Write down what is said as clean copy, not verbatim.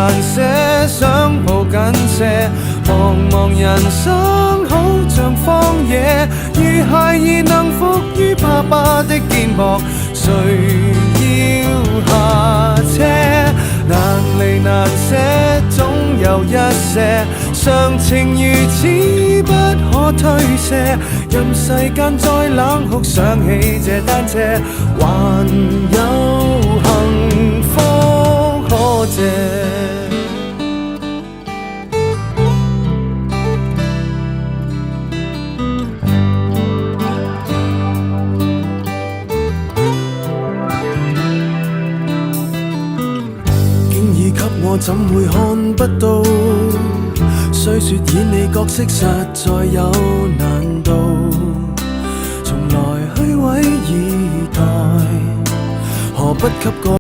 難捨，想抱緊些。茫茫人生好像荒野，如孩兒能伏於爸爸的肩膊，誰要下車？難離難捨，總有一些常情如此不可推卸。任世間再冷酷，想起這單車，還有幸福可借。我怎會看不到？雖說演你角色實在有難度，從來虛偽以待，何不給個